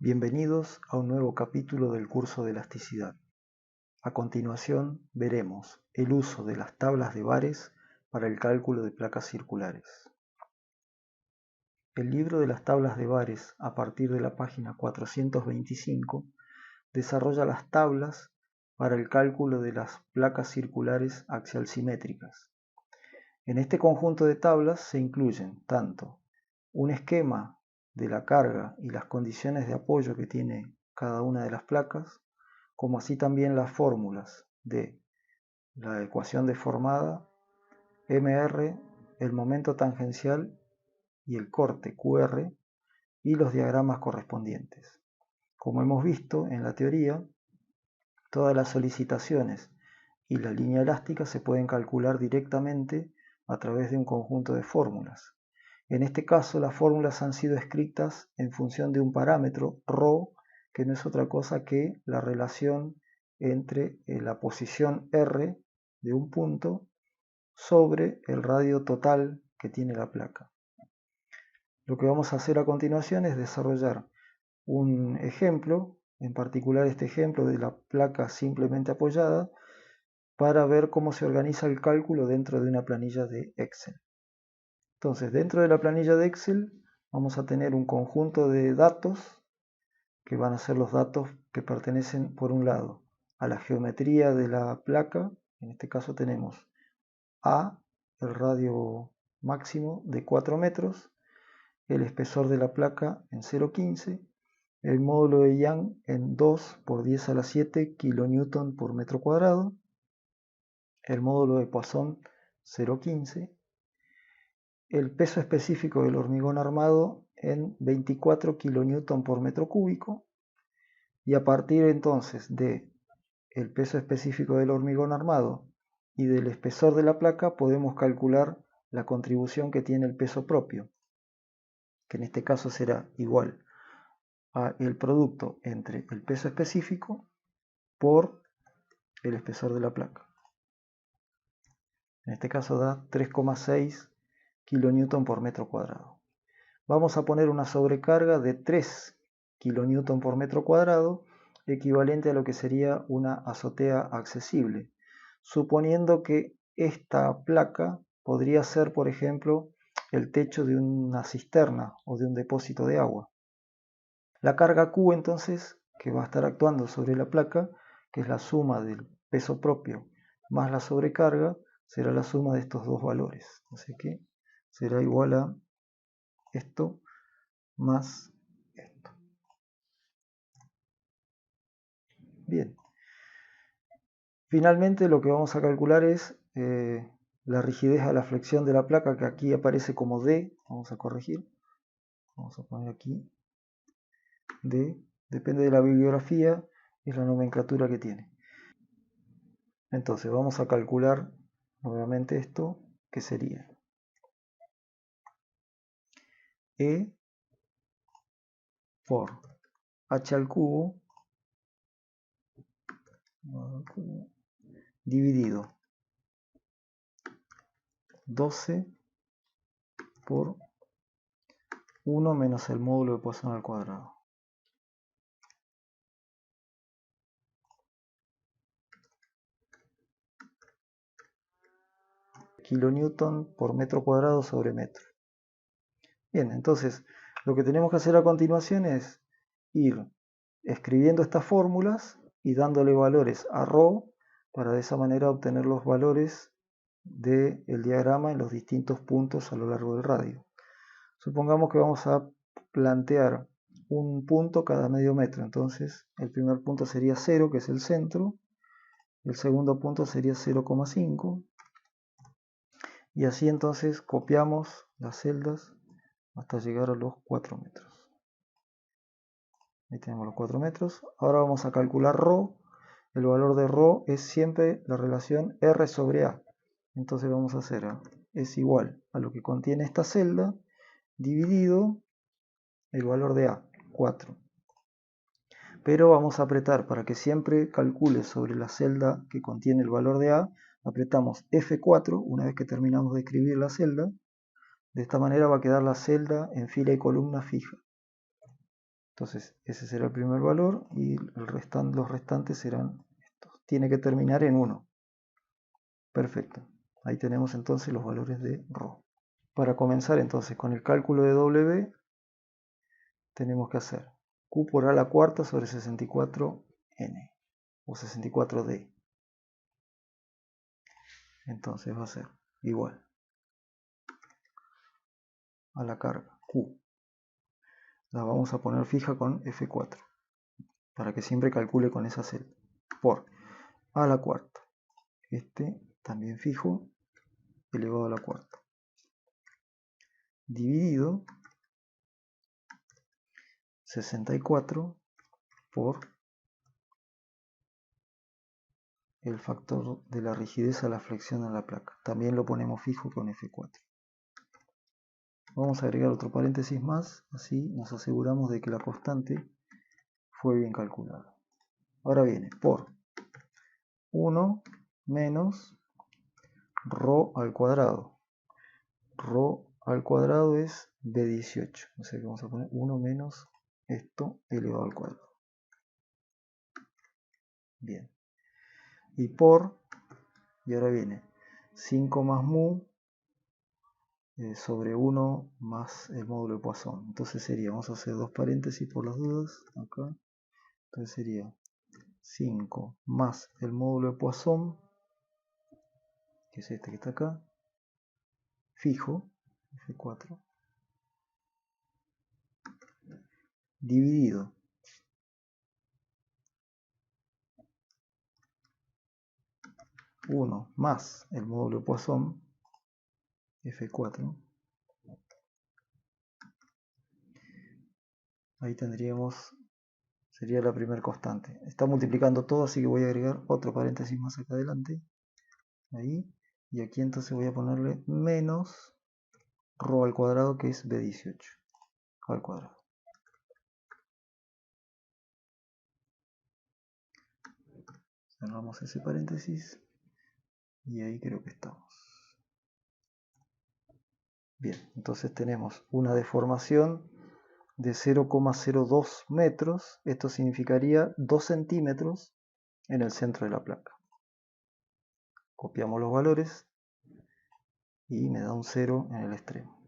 Bienvenidos a un nuevo capítulo del curso de elasticidad. A continuación veremos el uso de las tablas de bares para el cálculo de placas circulares. El libro de las tablas de bares, a partir de la página 425, desarrolla las tablas para el cálculo de las placas circulares axial simétricas. En este conjunto de tablas se incluyen tanto un esquema de la carga y las condiciones de apoyo que tiene cada una de las placas, como así también las fórmulas de la ecuación deformada, MR, el momento tangencial y el corte QR y los diagramas correspondientes. Como hemos visto en la teoría, todas las solicitaciones y la línea elástica se pueden calcular directamente a través de un conjunto de fórmulas. En este caso, las fórmulas han sido escritas en función de un parámetro, ρ, que no es otra cosa que la relación entre la posición R de un punto sobre el radio total que tiene la placa. Lo que vamos a hacer a continuación es desarrollar un ejemplo, en particular este ejemplo de la placa simplemente apoyada, para ver cómo se organiza el cálculo dentro de una planilla de Excel. Entonces, dentro de la planilla de Excel vamos a tener un conjunto de datos que van a ser los datos que pertenecen, por un lado, a la geometría de la placa. En este caso tenemos A, el radio máximo de 4 metros, el espesor de la placa en 0,15, el módulo de Young en 2 por 10 a la 7 kN por metro cuadrado, el módulo de Poisson 0,15, el peso específico del hormigón armado en 24 kN por metro cúbico, y a partir entonces de el peso específico del hormigón armado y del espesor de la placa podemos calcular la contribución que tiene el peso propio, que en este caso será igual a el producto entre el peso específico por el espesor de la placa. En este caso da 3,6 kN por metro cuadrado. Vamos a poner una sobrecarga de 3 kN por metro cuadrado, equivalente a lo que sería una azotea accesible, suponiendo que esta placa podría ser, por ejemplo, el techo de una cisterna o de un depósito de agua. La carga Q, entonces, que va a estar actuando sobre la placa, que es la suma del peso propio más la sobrecarga, será la suma de estos dos valores. Así que será igual a esto más esto. Bien. Finalmente lo que vamos a calcular es la rigidez a la flexión de la placa, que aquí aparece como D. Vamos a corregir. Vamos a poner aquí D. Depende de la bibliografía, es la nomenclatura que tiene. Entonces vamos a calcular nuevamente esto, que sería E por H al cubo dividido 12 por 1 menos el módulo de Poisson al cuadrado. Kilonewton por metro cuadrado sobre metro. Bien, entonces lo que tenemos que hacer a continuación es ir escribiendo estas fórmulas y dándole valores a ρ para de esa manera obtener los valores del diagrama en los distintos puntos a lo largo del radio. Supongamos que vamos a plantear un punto cada medio metro, entonces el primer punto sería 0, que es el centro, el segundo punto sería 0,5, y así entonces copiamos las celdas hasta llegar a los 4 metros. Ahí tenemos los 4 metros. Ahora vamos a calcular ρ. El valor de ρ es siempre la relación R sobre A. Entonces vamos a hacer A es igual a lo que contiene esta celda dividido el valor de A, 4. Pero vamos a apretar para que siempre calcule sobre la celda que contiene el valor de A. Apretamos F4 una vez que terminamos de escribir la celda. De esta manera va a quedar la celda en fila y columna fija. Entonces ese será el primer valor y los restantes serán estos. Tiene que terminar en 1. Perfecto. Ahí tenemos entonces los valores de ρ. Para comenzar entonces con el cálculo de W, tenemos que hacer Q por a la cuarta sobre 64n o 64d. Entonces va a ser igual a la carga Q. La vamos a poner fija con F4 para que siempre calcule con esa celda. Por a la cuarta. Este también fijo elevado a la cuarta. Dividido 64 por el factor de la rigidez a la flexión en la placa. También lo ponemos fijo con F4. Vamos a agregar otro paréntesis más, así nos aseguramos de que la constante fue bien calculada. Ahora viene por 1 menos ρ al cuadrado. Ρ al cuadrado es B18, o sea que vamos a poner 1 menos esto elevado al cuadrado. Bien. Y por, y ahora viene 5 más mu sobre 1 más el módulo de Poisson. Entonces sería, vamos a hacer dos paréntesis por las dudas, acá. Entonces sería 5 más el módulo de Poisson, que es este que está acá, fijo, F4, dividido 1 más el módulo de Poisson, F4. Ahí tendríamos, sería la primera constante. Está multiplicando todo, así que voy a agregar otro paréntesis más acá adelante. Ahí. Y aquí entonces voy a ponerle menos ρ al cuadrado, que es B18 al cuadrado. Cerramos ese paréntesis. Y ahí creo que estamos. Bien, entonces tenemos una deformación de 0,02 metros. Esto significaría 2 centímetros en el centro de la placa. Copiamos los valores y me da un 0 en el extremo.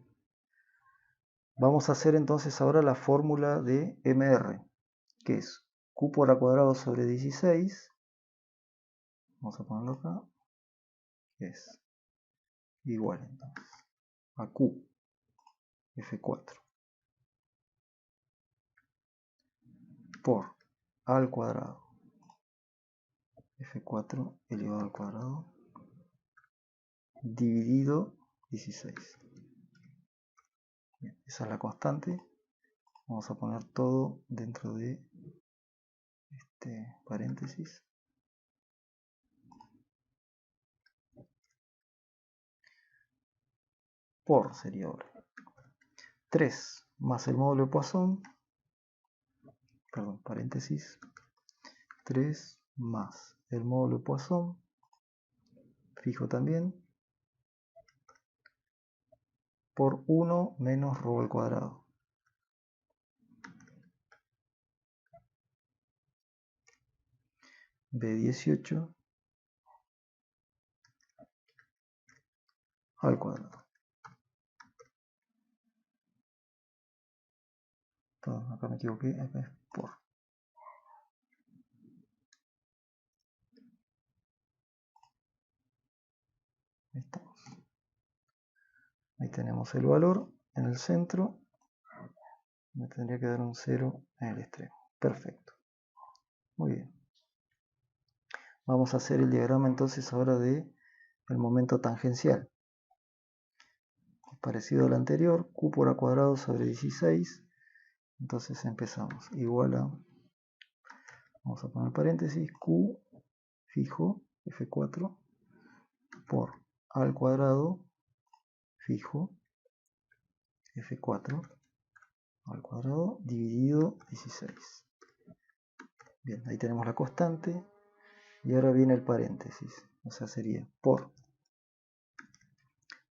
Vamos a hacer entonces ahora la fórmula de MR, que es Q por a cuadrado sobre 16. Vamos a ponerlo acá. Es igual entonces a Q F4 por a al cuadrado F4 elevado al cuadrado dividido 16. Bien, esa es la constante. Vamos a poner todo dentro de este paréntesis. Por sería ahora 3 más el módulo de Poisson, perdón, paréntesis, 3 más el módulo de Poisson, fijo también, por 1 menos ρ al cuadrado. B18 al cuadrado. Perdón, acá me equivoqué, acá es por. Ahí estamos. Ahí tenemos el valor en el centro. Me tendría que dar un 0 en el extremo. Perfecto. Muy bien. Vamos a hacer el diagrama entonces ahora de el momento tangencial. Parecido al anterior, Q por a cuadrado sobre 16. Entonces empezamos. Igual a, vamos a poner paréntesis, Q fijo, F4, por a al cuadrado fijo, F4 al cuadrado dividido 16. Bien, ahí tenemos la constante. Y ahora viene el paréntesis. O sea, sería por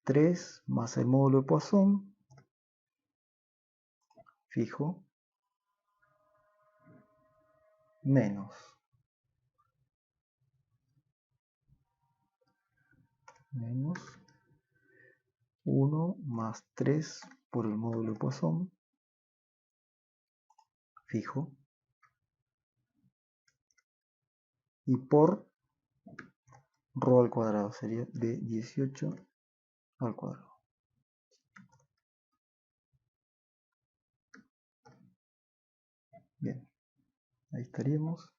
3 más el módulo de Poisson, fijo, menos 1 más 3 por el módulo de Poisson fijo y por ρ al cuadrado, sería de 18 al cuadrado. Bien, ahí estaríamos.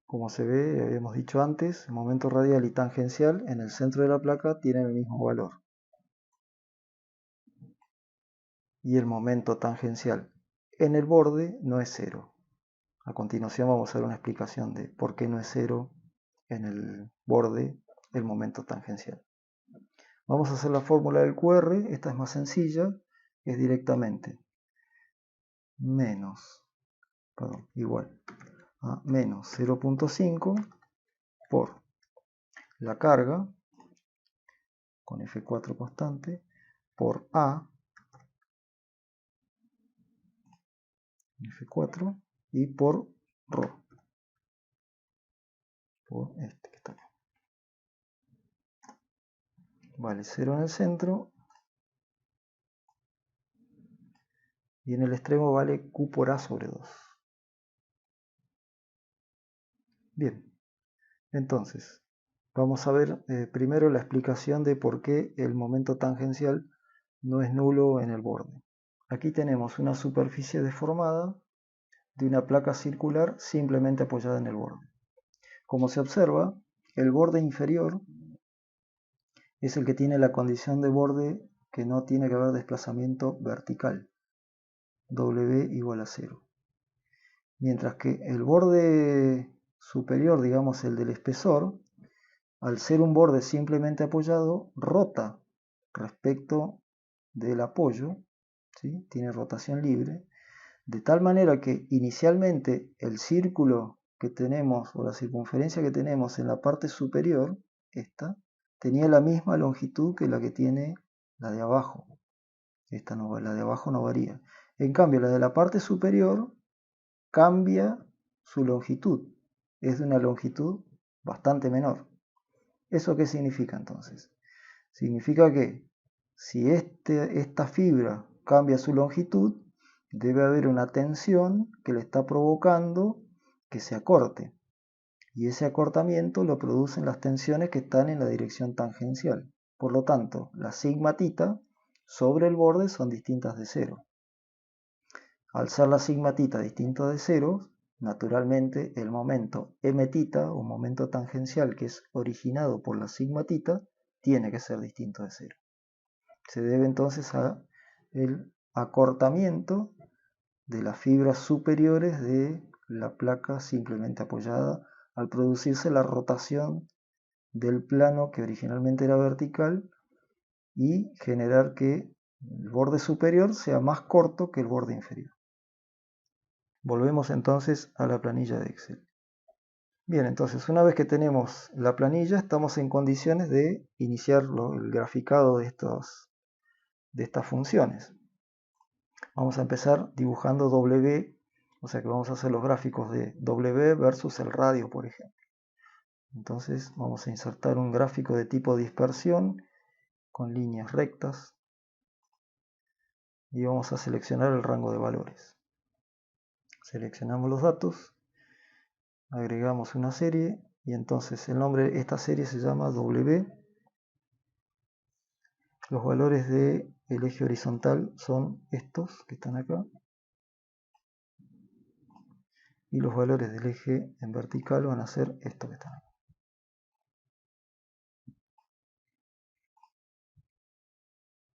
Como se ve, habíamos dicho antes, el momento radial y tangencial en el centro de la placa tienen el mismo valor. Y el momento tangencial en el borde no es cero. A continuación vamos a ver una explicación de por qué no es cero en el borde el momento tangencial. Vamos a hacer la fórmula del QR, esta es más sencilla, es directamente igual a menos 0.5 por la carga, con F4 constante, por A, F4, y por ρ, por este que está acá. Vale 0 en el centro, y en el extremo vale Q por A sobre 2. Bien, entonces, vamos a ver primero la explicación de por qué el momento tangencial no es nulo en el borde. Aquí tenemos una superficie deformada de una placa circular simplemente apoyada en el borde. Como se observa, el borde inferior es el que tiene la condición de borde que no tiene que haber desplazamiento vertical, W igual a 0. Mientras que el borde superior, digamos el del espesor, al ser un borde simplemente apoyado, rota respecto del apoyo, ¿sí? Tiene rotación libre, de tal manera que inicialmente el círculo que tenemos o la circunferencia que tenemos en la parte superior, esta, tenía la misma longitud que la que tiene la de abajo. Esta no, la de abajo no varía. En cambio, la de la parte superior cambia su longitud. Es de una longitud bastante menor. ¿Eso qué significa entonces? Significa que si esta fibra cambia su longitud, debe haber una tensión que le está provocando que se acorte. Y ese acortamiento lo producen las tensiones que están en la dirección tangencial. Por lo tanto, la sigma tita sobre el borde son distintas de cero. Al ser la sigma tita distinta de cero, naturalmente el momento m tita o momento tangencial que es originado por la sigma tita tiene que ser distinto de cero. Se debe entonces al acortamiento de las fibras superiores de la placa simplemente apoyada al producirse la rotación del plano que originalmente era vertical y generar que el borde superior sea más corto que el borde inferior. Volvemos entonces a la planilla de Excel. Bien, entonces una vez que tenemos la planilla, estamos en condiciones de iniciar el graficado de estas funciones. Vamos a empezar dibujando W, o sea que vamos a hacer los gráficos de W versus el radio, por ejemplo. Entonces vamos a insertar un gráfico de tipo dispersión con líneas rectas y vamos a seleccionar el rango de valores. Seleccionamos los datos, agregamos una serie y entonces el nombre de esta serie se llama W. Los valores del eje horizontal son estos que están acá. Y los valores del eje en vertical van a ser estos que están acá.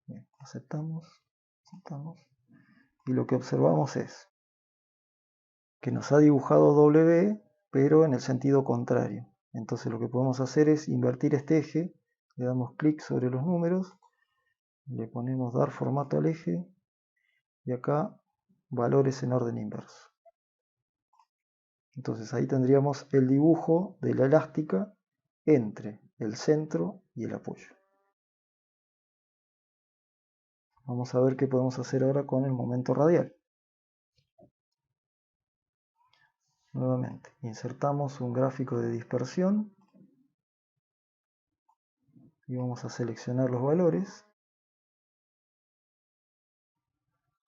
Bien, aceptamos. Y lo que observamos es que nos ha dibujado W, pero en el sentido contrario. Entonces lo que podemos hacer es invertir este eje, le damos clic sobre los números, le ponemos dar formato al eje, y acá valores en orden inverso. Entonces ahí tendríamos el dibujo de la elástica entre el centro y el apoyo. Vamos a ver qué podemos hacer ahora con el momento radial. Nuevamente, insertamos un gráfico de dispersión y vamos a seleccionar los valores.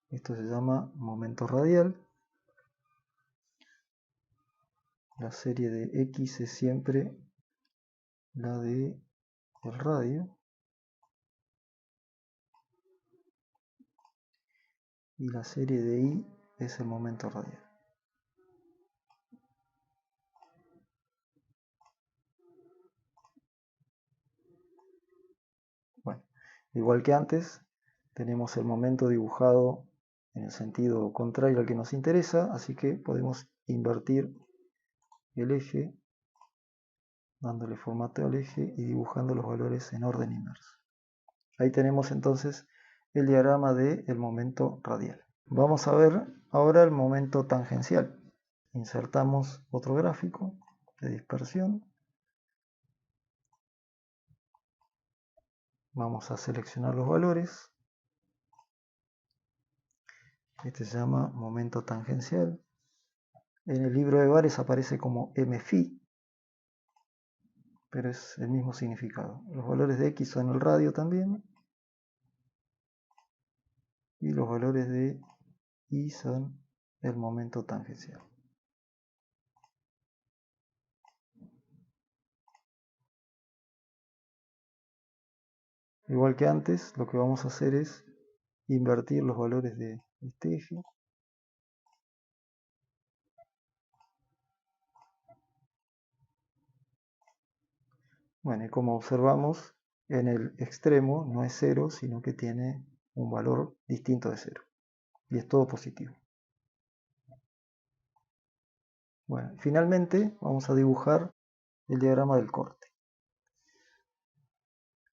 Esto se llama momento radial. La serie de X es siempre la de el radio. Y la serie de Y es el momento radial. Bueno, igual que antes, tenemos el momento dibujado en el sentido contrario al que nos interesa, así que podemos invertir el eje, dándole formato al eje y dibujando los valores en orden inverso. Ahí tenemos entonces el diagrama del momento radial. Vamos a ver ahora el momento tangencial. Insertamos otro gráfico de dispersión. Vamos a seleccionar los valores. Este se llama momento tangencial. En el libro de Bares aparece como mφ, pero es el mismo significado. Los valores de X son el radio también. Y los valores de Y son el momento tangencial. Igual que antes, lo que vamos a hacer es invertir los valores de este eje. Bueno, y como observamos, en el extremo no es 0, sino que tiene un valor distinto de 0. Y es todo positivo. Bueno, finalmente vamos a dibujar el diagrama del corte.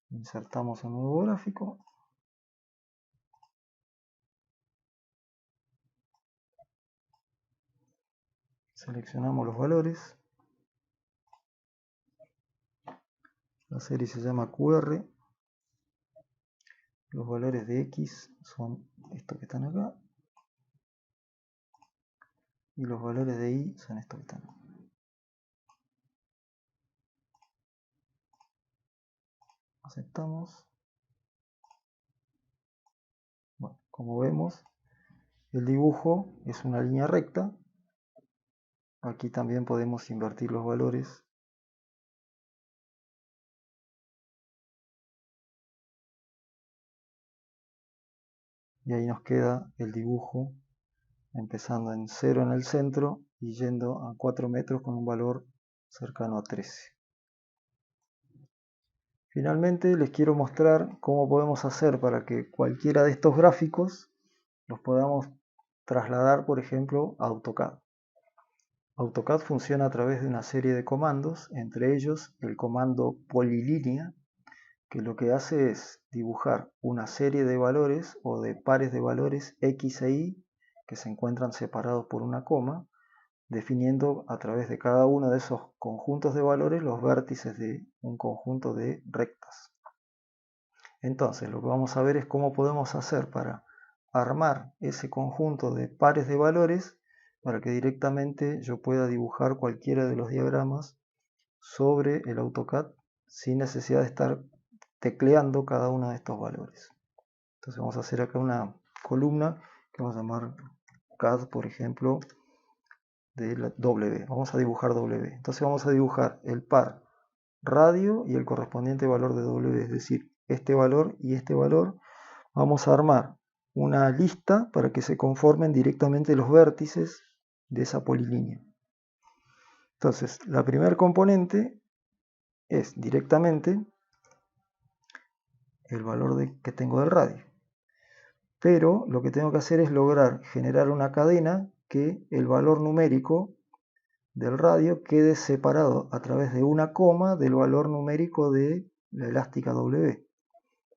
Insertamos un nuevo gráfico. Seleccionamos los valores. La serie se llama QR. Los valores de X son estos que están acá. Y los valores de Y son estos que están acá. Aceptamos. Bueno, como vemos, el dibujo es una línea recta. Aquí también podemos invertir los valores. Y ahí nos queda el dibujo empezando en 0 en el centro y yendo a 4 metros con un valor cercano a 13. Finalmente les quiero mostrar cómo podemos hacer para que cualquiera de estos gráficos los podamos trasladar, por ejemplo, a AutoCAD. AutoCAD funciona a través de una serie de comandos, entre ellos el comando polilínea, que lo que hace es dibujar una serie de valores o de pares de valores X e Y que se encuentran separados por una coma, definiendo a través de cada uno de esos conjuntos de valores los vértices de un conjunto de rectas. Entonces, lo que vamos a ver es cómo podemos hacer para armar ese conjunto de pares de valores para que directamente yo pueda dibujar cualquiera de los diagramas sobre el AutoCAD sin necesidad de estar tecleando cada uno de estos valores. Entonces vamos a hacer acá una columna que vamos a llamar CAD, por ejemplo, de la W. Vamos a dibujar W. Entonces vamos a dibujar el par radio y el correspondiente valor de W, es decir, este valor y este valor. Vamos a armar una lista para que se conformen directamente los vértices de esa polilínea. Entonces, la primer componente es directamente el valor que tengo del radio. Pero lo que tengo que hacer es lograr generar una cadena que el valor numérico del radio quede separado a través de una coma del valor numérico de la elástica W.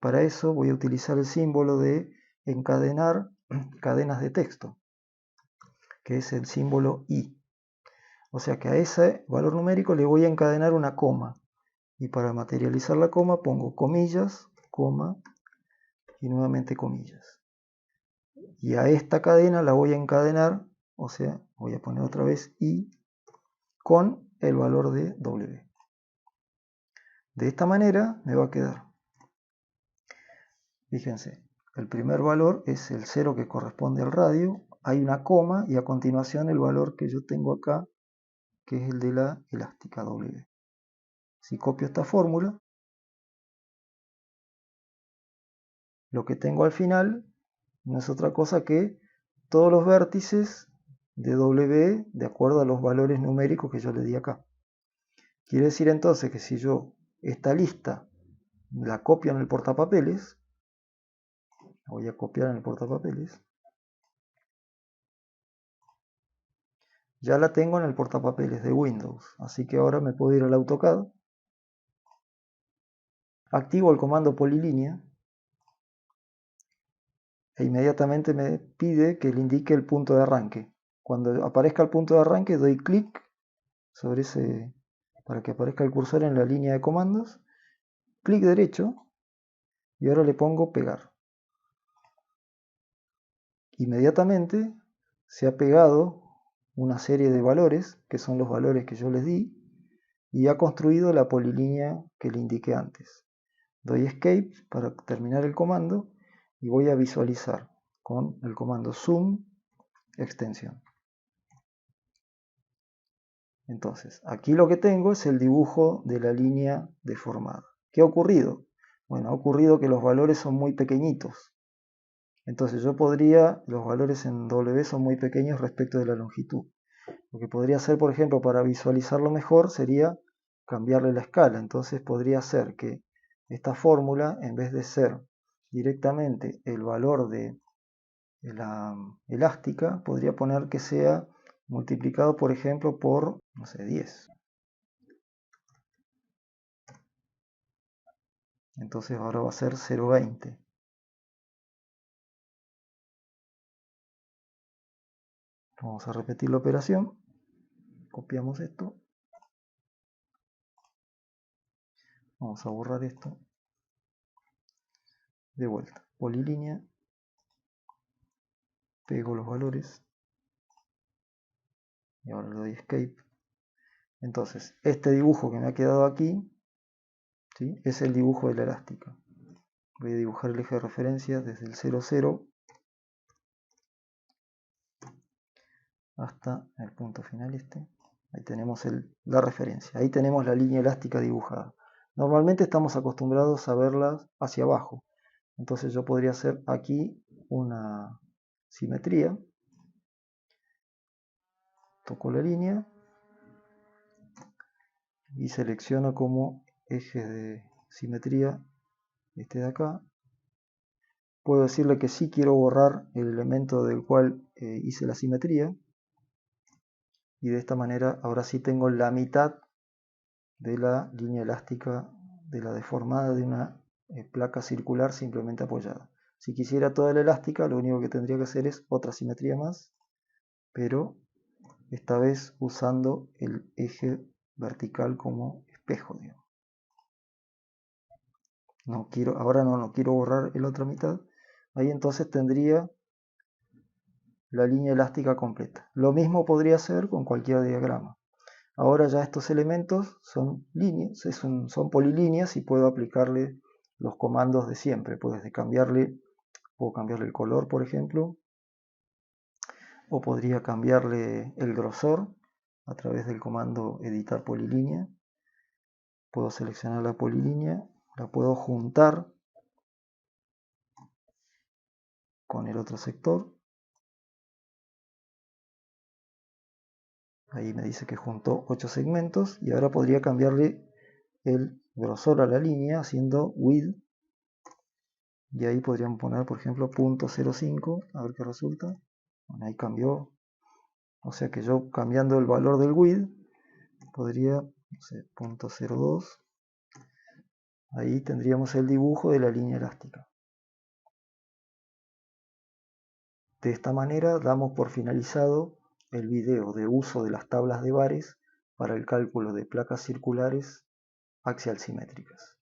Para eso voy a utilizar el símbolo de encadenar cadenas de texto, que es el símbolo I. O sea que a ese valor numérico le voy a encadenar una coma. Y para materializar la coma pongo comillas, coma y nuevamente comillas. Y a esta cadena la voy a encadenar, o sea, voy a poner otra vez I con el valor de W. De esta manera me va a quedar, fíjense, el primer valor es el 0 que corresponde al radio, hay una coma y a continuación el valor que yo tengo acá, que es el de la elástica W. Si copio esta fórmula, lo que tengo al final no es otra cosa que todos los vértices de W de acuerdo a los valores numéricos que yo le di acá. Quiere decir entonces que si yo esta lista la copio en el portapapeles, voy a copiar en el portapapeles, ya la tengo en el portapapeles de Windows, así que ahora me puedo ir al AutoCAD, activo el comando polilínea e inmediatamente me pide que le indique el punto de arranque. Cuando aparezca el punto de arranque doy clic sobre ese, para que aparezca el cursor en la línea de comandos, clic derecho y ahora le pongo pegar. Inmediatamente se ha pegado una serie de valores, que son los valores que yo les di, y ha construido la polilínea que le indiqué antes. Doy Escape para terminar el comando y voy a visualizar con el comando Zoom extensión. Entonces, aquí lo que tengo es el dibujo de la línea deformada. ¿Qué ha ocurrido? Bueno, ha ocurrido que los valores son muy pequeñitos. Entonces yo podría, los valores en W son muy pequeños respecto de la longitud. Lo que podría hacer, por ejemplo, para visualizarlo mejor sería cambiarle la escala. Entonces podría ser que esta fórmula, en vez de ser directamente el valor de la elástica, podría poner que sea multiplicado, por ejemplo, por, no sé, 10. Entonces ahora va a ser 0,20. Vamos a repetir la operación. Copiamos esto. Vamos a borrar esto. De vuelta. Polilínea. Pego los valores. Y ahora le doy Escape. Entonces, este dibujo que me ha quedado aquí, ¿sí?, es el dibujo de la elástica. Voy a dibujar el eje de referencia desde el 0,0 hasta el punto final este. Ahí tenemos la referencia. Ahí tenemos la línea elástica dibujada. Normalmente estamos acostumbrados a verlas hacia abajo. Entonces yo podría hacer aquí una simetría. Toco la línea y selecciono como eje de simetría este de acá. Puedo decirle que sí quiero borrar el elemento del cual hice la simetría. Y de esta manera ahora sí tengo la mitad de la línea elástica de la deformada de una placa circular simplemente apoyada. Si quisiera toda la elástica, lo único que tendría que hacer es otra simetría más, pero esta vez usando el eje vertical como espejo, digamos. Ahora no quiero borrar la otra mitad. Ahí entonces tendría la línea elástica completa. Lo mismo podría hacer con cualquier diagrama. Ahora ya estos elementos son líneas, son polilíneas y puedo aplicarle los comandos de siempre. Puedo cambiarle el color, por ejemplo, o podría cambiarle el grosor a través del comando editar polilínea. Puedo seleccionar la polilínea, la puedo juntar con el otro sector. Ahí me dice que juntó 8 segmentos y ahora podría cambiarle el grosor a la línea haciendo width. Y ahí podrían poner, por ejemplo, .05, a ver qué resulta. Bueno, ahí cambió. O sea que yo cambiando el valor del width podría, no sé, .02. Ahí tendríamos el dibujo de la línea elástica. De esta manera damos por finalizado el video de uso de las tablas de bares para el cálculo de placas circulares axial simétricas.